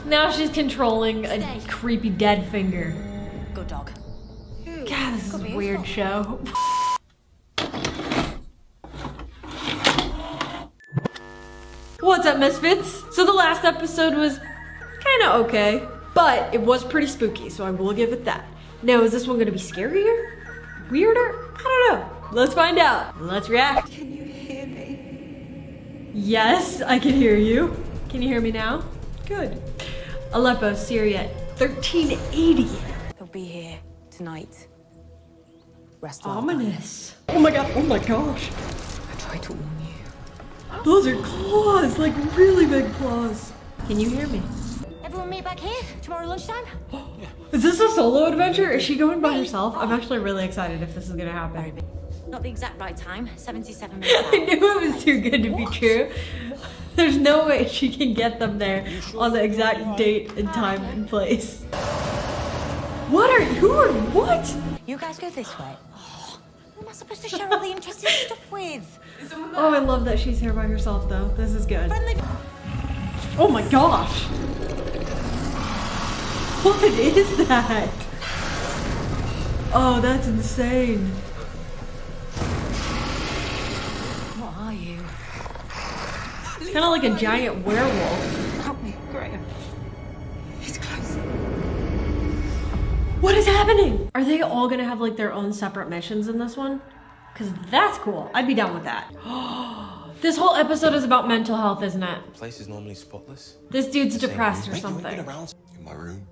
Now she's controlling a creepy dead finger. Good dog. God, this is a weird show. What's up, Misfits? So the last episode was kind of okay, but it was pretty spooky, so I will give it that. Now, is this one gonna be scarier? Weirder? I don't know. Let's find out. Let's react. Can you hear me? Yes, I can hear you. Can you hear me now? Good. Aleppo, Syria, 1380. They'll be here tonight. Rest well. Ominous. Oh my god, oh my gosh. I tried to warn you. Those are claws, like really big claws. Can you hear me? Everyone meet back here tomorrow lunchtime? Is this a solo adventure? Is she going by herself? I'm actually really excited if this is gonna happen. Not the exact right time, 77 minutes I knew it was too good to be true. There's no way she can get them there on the exact date and time and place. What? You guys go this way. Who am I supposed to share all the interesting stuff with? Oh, I love that she's here by herself though. This is good. Friendly. Oh my gosh. What is that? Oh, that's insane. What are you? It's kind of like a giant werewolf. Help me, Graham. He's close. What is happening? Are they all gonna have like their own separate missions in this one? Because that's cool. I'd be down with that. This whole episode is about mental health, isn't it? The place is normally spotless. This dude's Same depressed or room. Wait, you ain't something. been around in my room.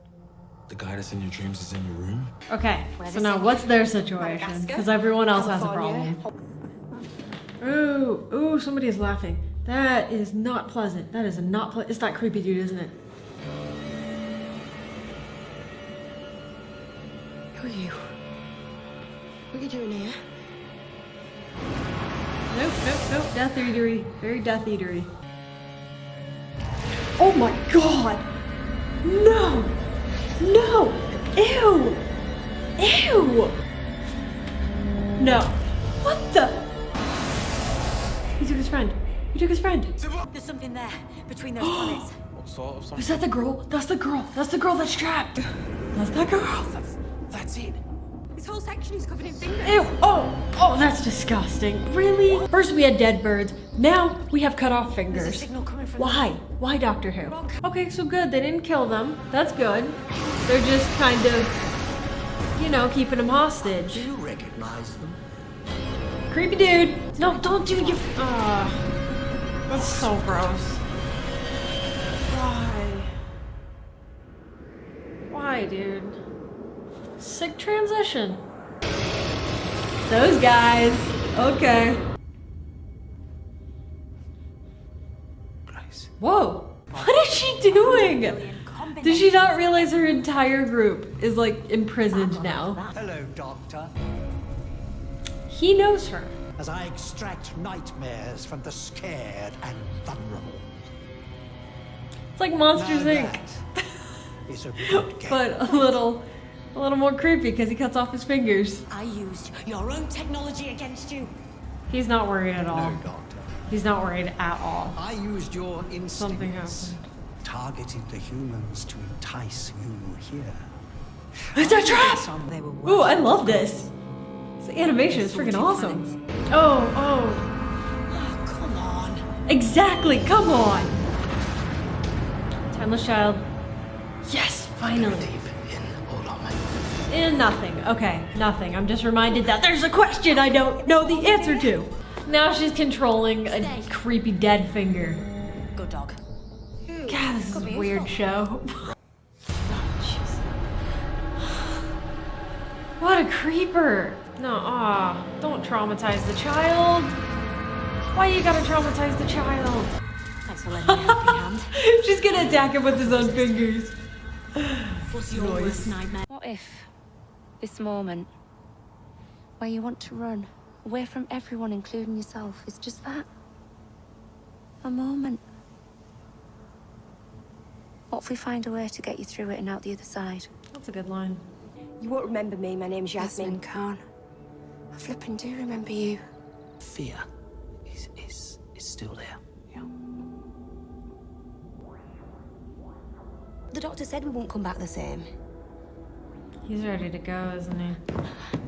The guy that's in your dreams is in your room. Okay, so now what's their situation? Because everyone else has a problem. Ooh, somebody is laughing. That is not pleasant. That is not pleasant. It's that creepy dude, isn't it? Who are you? What are you doing here? Nope. Death eatery. Very death eatery. Oh my god! No! Ew! No. What the? He took his friend. There's something there between those planets. What sort of something? Is that the girl? That's the girl that's trapped. That's that girl. That's it. This whole section is covered in fingers. Ew! Oh, that's disgusting. Really? First we had dead birds. Now we have cut off fingers. There's a signal coming from Why Doctor Who? Okay, so good. They didn't kill them. That's good. They're just kind of, you know, keeping them hostage. Do you recognize them? Creepy dude. No, don't do your. That's so gross. Why, dude? Sick transition. Those guys. Okay. Grace. Whoa. What is she doing? Did she not realize her entire group is like imprisoned now? Hello, Doctor. He knows her. As I extract nightmares from the scared and vulnerable. It's like Monsters Now Inc. that is a good game. But a little more creepy because he cuts off his fingers. I used your own technology against you. He's not worried at all. No, Doctor. He's not worried at all. I used your Something instincts. happened. Targeted the humans to entice you here. It's a trap! They were Ooh, I love this. This animation is freaking awesome. Oh. Oh, come on. Exactly, come on. Timeless child. Yes, finally. Deep in all of me. And nothing. Okay, nothing. I'm just reminded that there's a question I don't know the answer to. Now she's controlling a creepy dead finger. Good dog. God, this is a weird show. What a creeper. No, don't traumatize the child. Why you gotta traumatize the child? Thanks for letting me help your hand. She's gonna attack him with his own fingers. What's your worst nightmare? What if this moment where you want to run away from everyone, including yourself, is just that? A moment. What if we find a way to get you through it and out the other side? That's a good line. You won't remember me. My name's Yasmin. Khan. I flippin' do remember you. Fear is still there. Yeah. The doctor said we won't come back the same. He's ready to go, isn't he?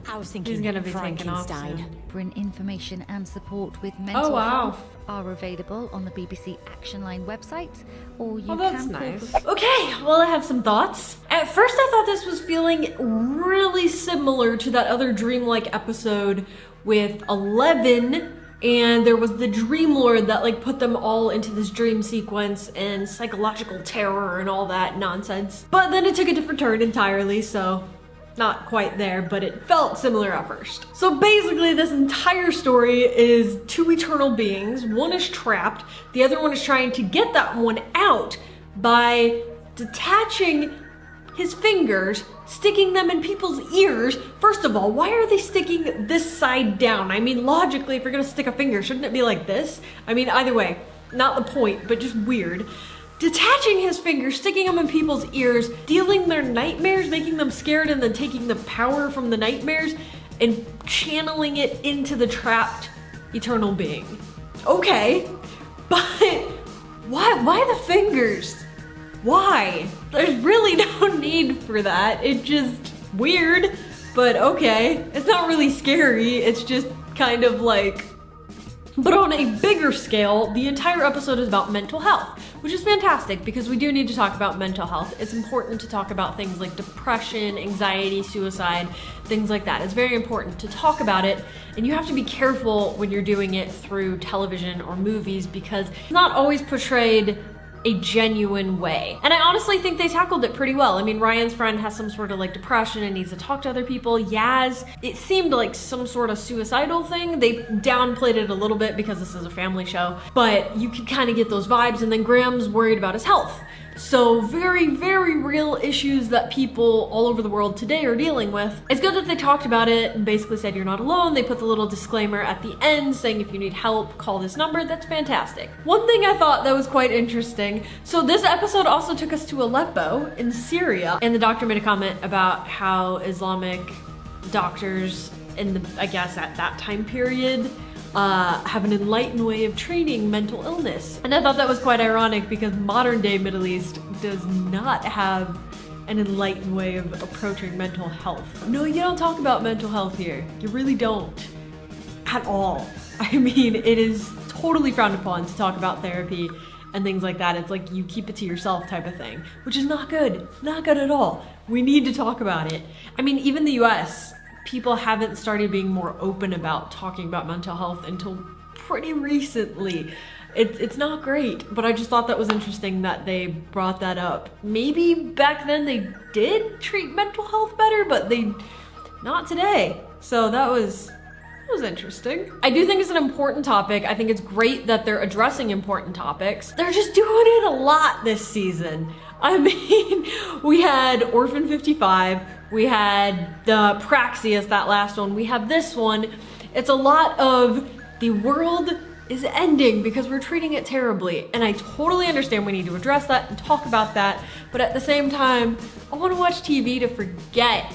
I was thinking He's gonna be taken off Frankenstein. soon. Brin information and support with mental wow. health are available on the BBC Action Line website, or you Oh, that's can nice. call Okay, well, I have some thoughts. At first, I thought this was feeling really similar to that other dreamlike episode with 11, and there was the Dream Lord that like put them all into this dream sequence and psychological terror and all that nonsense. But then it took a different turn entirely, so not quite there, but it felt similar at first. So basically this entire story is two eternal beings. One is trapped, the other one is trying to get that one out by detaching his fingers, sticking them in people's ears. First of all, why are they sticking this side down? I mean, logically, if you're gonna stick a finger, shouldn't it be like this? I mean, either way, not the point, but just weird. Detaching his fingers, sticking them in people's ears, dealing their nightmares, making them scared, and then taking the power from the nightmares and channeling it into the trapped eternal being. Okay, but why the fingers? Why? There's really no need for that. It's just weird, but okay. It's not really scary, it's just kind of like... But on a bigger scale, the entire episode is about mental health, which is fantastic because we do need to talk about mental health. It's important to talk about things like depression, anxiety, suicide, things like that. It's very important to talk about it, and you have to be careful when you're doing it through television or movies because it's not always portrayed a genuine way. And I honestly think they tackled it pretty well. I mean, Ryan's friend has some sort of like depression and needs to talk to other people. Yaz, it seemed like some sort of suicidal thing. They downplayed it a little bit because this is a family show, but you could kind of get those vibes. And then Graham's worried about his health. So very, very real issues that people all over the world today are dealing with. It's good that they talked about it and basically said you're not alone. They put the little disclaimer at the end saying if you need help, call this number. That's fantastic. One thing I thought that was quite interesting. So this episode also took us to Aleppo in Syria, and the doctor made a comment about how Islamic doctors in the, I guess at that time period, have an enlightened way of treating mental illness. And I thought that was quite ironic because modern day Middle East does not have an enlightened way of approaching mental health. No, you don't talk about mental health here. You really don't. At all. I mean, it is totally frowned upon to talk about therapy and things like that. It's like you keep it to yourself type of thing, which is not good. Not good at all. We need to talk about it. I mean, even the US, people haven't started being more open about talking about mental health until pretty recently. It's not great, but I just thought that was interesting that they brought that up. Maybe back then they did treat mental health better, but they not today. So that was interesting. I do think it's an important topic. I think it's great that they're addressing important topics. They're just doing it a lot this season. I mean, we had Orphan 55, we had the Praxius, that last one, we have this one. It's a lot of the world is ending because we're treating it terribly. And I totally understand we need to address that and talk about that. But at the same time, I want to watch TV to forget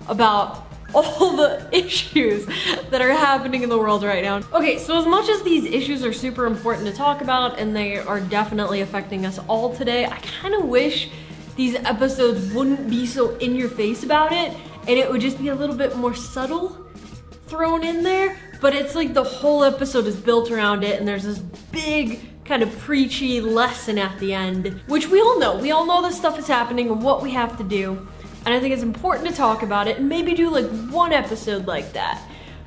about all the issues that are happening in the world right now. Okay, so as much as these issues are super important to talk about and they are definitely affecting us all today, I kind of wish these episodes wouldn't be so in your face about it and it would just be a little bit more subtle thrown in there. But it's like the whole episode is built around it and there's this big kind of preachy lesson at the end, which we all know. We all know this stuff is happening and what we have to do. And I think it's important to talk about it and maybe do like one episode like that.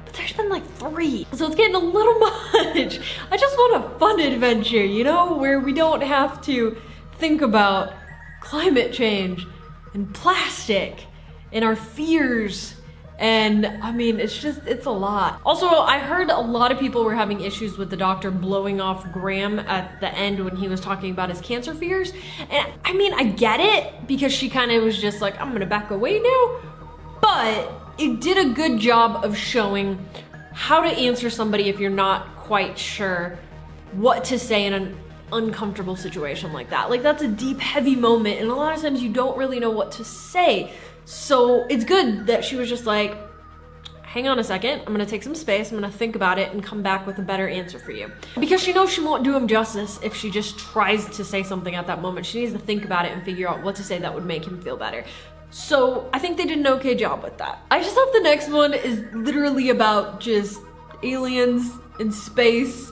But there's been like 3, so it's getting a little much. I just want a fun adventure, you know, where we don't have to think about climate change and plastic and our fears. And I mean, it's a lot. Also, I heard a lot of people were having issues with the doctor blowing off Graham at the end when he was talking about his cancer fears. And I mean, I get it because she kind of was just like, I'm gonna back away now. But it did a good job of showing how to answer somebody if you're not quite sure what to say in an uncomfortable situation like that. Like that's a deep, heavy moment. And a lot of times you don't really know what to say. So it's good that she was just like, hang on a second, I'm gonna take some space, I'm gonna think about it and come back with a better answer for you. Because she knows she won't do him justice if she just tries to say something at that moment. She needs to think about it and figure out what to say that would make him feel better. So I think they did an okay job with that. I just hope the next one is literally about just aliens in space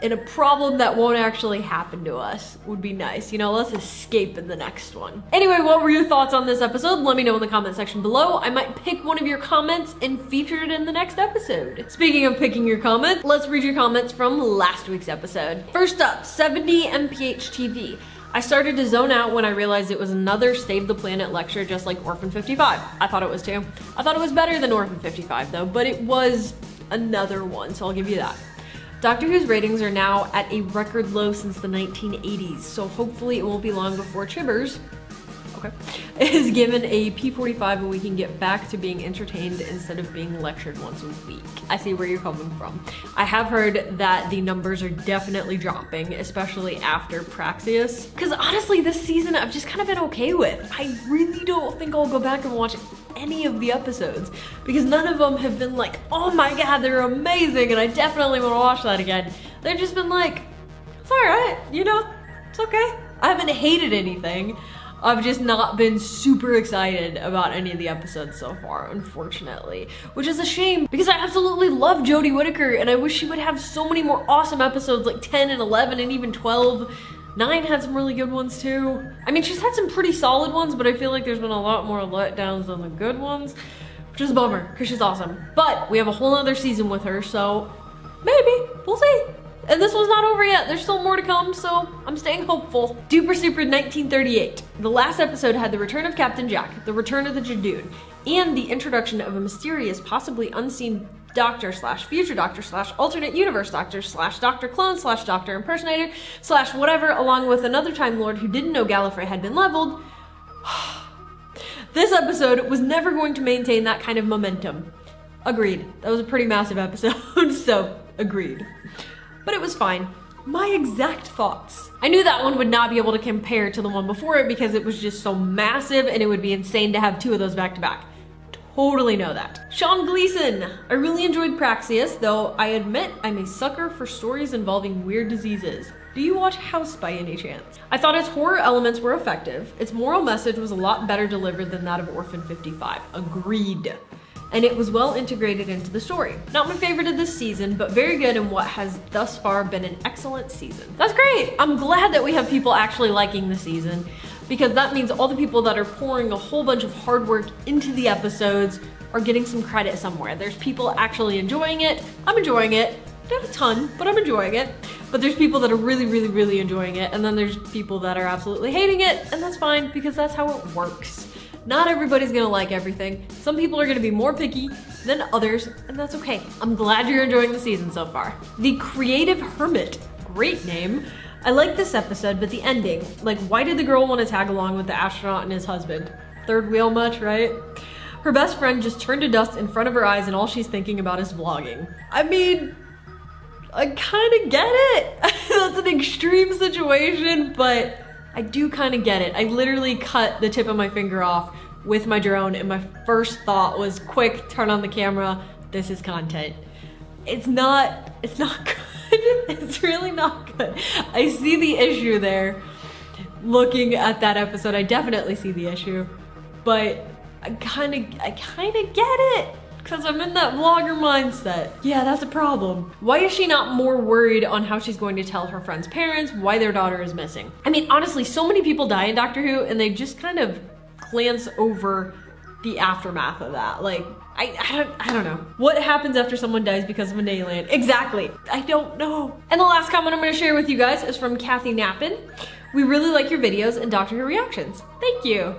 and a problem that won't actually happen to us would be nice. You know, let's escape in the next one. Anyway, what were your thoughts on this episode? Let me know in the comment section below. I might pick one of your comments and feature it in the next episode. Speaking of picking your comments, let's read your comments from last week's episode. First up, 70 MPH TV. I started to zone out when I realized it was another Save the Planet lecture just like Orphan 55. I thought it was too. I thought it was better than Orphan 55 though, but it was another one, so I'll give you that. Doctor Who's ratings are now at a record low since the 1980s, so hopefully it won't be long before Chibbers, okay, is given a P45 and we can get back to being entertained instead of being lectured once a week. I see where you're coming from. I have heard that the numbers are definitely dropping, especially after Praxeus. Because honestly, this season I've just kind of been okay with. I really don't think I'll go back and watch any of the episodes because none of them have been like, oh my god, they're amazing and I definitely want to watch that again. They've just been like, it's alright, you know, it's okay. I haven't hated anything. I've just not been super excited about any of the episodes so far, unfortunately. Which is a shame because I absolutely love Jodie Whittaker and I wish she would have so many more awesome episodes like 10 and 11 and even 12. 9 had some really good ones too. I mean, she's had some pretty solid ones, but I feel like there's been a lot more letdowns than the good ones, which is a bummer because she's awesome. But we have a whole other season with her, so maybe, we'll see. And this one's not over yet. There's still more to come, so I'm staying hopeful. Duper Super 1938. The last episode had the return of Captain Jack, the return of the Jadoon, and the introduction of a mysterious, possibly unseen Doctor slash future Doctor slash alternate universe Doctor slash Doctor clone slash Doctor impersonator slash whatever, along with another Time Lord who didn't know Gallifrey had been leveled. This episode was never going to maintain that kind of momentum. Agreed. That was a pretty massive episode, so agreed. But it was fine. My exact thoughts. I knew that one would not be able to compare to the one before it because it was just so massive and it would be insane to have 2 of those back to back. Totally know that. Sean Gleason. I really enjoyed Praxeus, though I admit I'm a sucker for stories involving weird diseases. Do you watch House by any chance? I thought its horror elements were effective. Its moral message was a lot better delivered than that of Orphan 55. Agreed. And it was well integrated into the story. Not my favorite of this season, but very good in what has thus far been an excellent season. That's great. I'm glad that we have people actually liking the season because that means all the people that are pouring a whole bunch of hard work into the episodes are getting some credit somewhere. There's people actually enjoying it. I'm enjoying it. Not a ton, but I'm enjoying it. But there's people that are really, really, really enjoying it. And then there's people that are absolutely hating it. And that's fine because that's how it works. Not everybody's gonna like everything. Some people are gonna be more picky than others, and that's okay. I'm glad you're enjoying the season so far. The Creative Hermit, great name. I like this episode, but the ending, like why did the girl want to tag along with the astronaut and his husband? Third wheel much, right? Her best friend just turned to dust in front of her eyes and all she's thinking about is vlogging. I mean, I kind of get it. That's an extreme situation, but I do kind of get it. I literally cut the tip of my finger off with my drone and my first thought was quick, turn on the camera. This is content. It's not good. It's really not good. I see the issue there. Looking at that episode, I definitely see the issue, but I kind of get it because I'm in that vlogger mindset. Yeah, that's a problem. Why is she not more worried on how she's going to tell her friends' parents why their daughter is missing? I mean, honestly, so many people die in Doctor Who and they just kind of glance over the aftermath of that. Like, I don't know. What happens after someone dies because of an alien? Exactly. I don't know. And the last comment I'm going to share with you guys is from Kathy Knappen. We really like your videos and Doctor Who reactions. Thank you.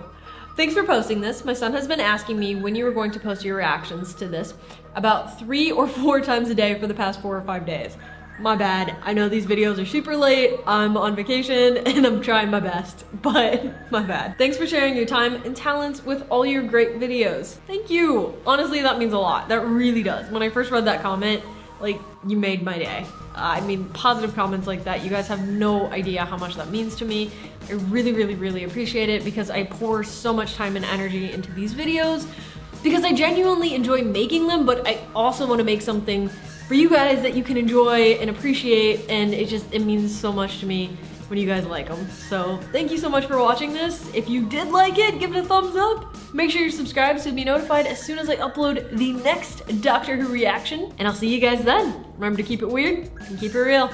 Thanks for posting this. My son has been asking me when you were going to post your reactions to this about 3 or 4 times a day for the past 4 or 5 days. My bad. I know these videos are super late. I'm on vacation and I'm trying my best, but my bad. Thanks for sharing your time and talents with all your great videos. Thank you. Honestly, that means a lot. That really does. When I first read that comment, like, you made my day. I mean, positive comments like that, you guys have no idea how much that means to me. I really, really, really appreciate it because I pour so much time and energy into these videos because I genuinely enjoy making them, but I also want to make something for you guys that you can enjoy and appreciate, and it means so much to me when you guys like them. So thank you so much for watching this. If you did like it, give it a thumbs up. Make sure you're subscribed so you'll be notified as soon as I upload the next Doctor Who reaction, and I'll see you guys then. Remember to keep it weird and keep it real.